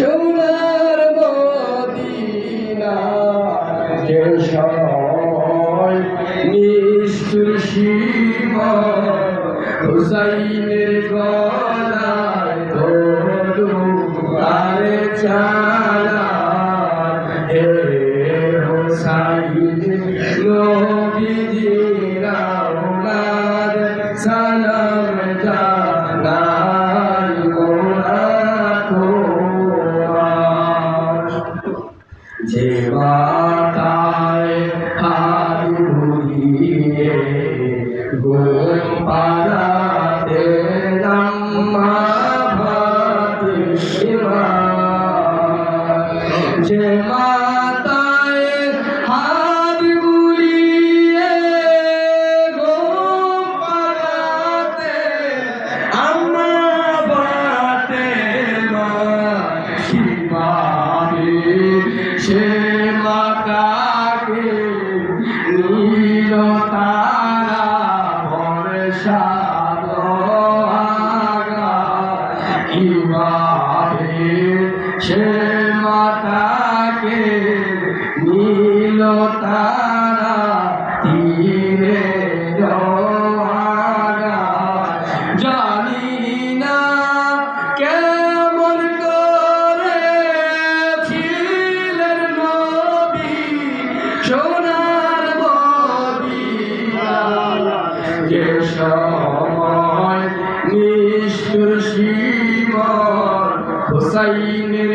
সোনার মদিনা যে সময় নিষ্ঠুর সীমা হুসাইনের গলায় ধরু আরে চালা হে হুসাইন নবীজির আওলাদ সালাম জানাই মোরা তোমার যে মাতায় হাত বুলিয়ে ঘুম পাড়াতে আম্মা ফাতিমা যে মাতায় হাত বুলিয়ে ঘুম পাড়াতে আম্মা ফাতিমা সে মাতাকে নীল তারা বর্ষা কিভাবে সে মাতাকে নীল তারা তীরে জানি না কেমন করে ছিলেন নবী সোনার মদিনা যে সময় নিষ্ঠুর সীমা হুসাইনের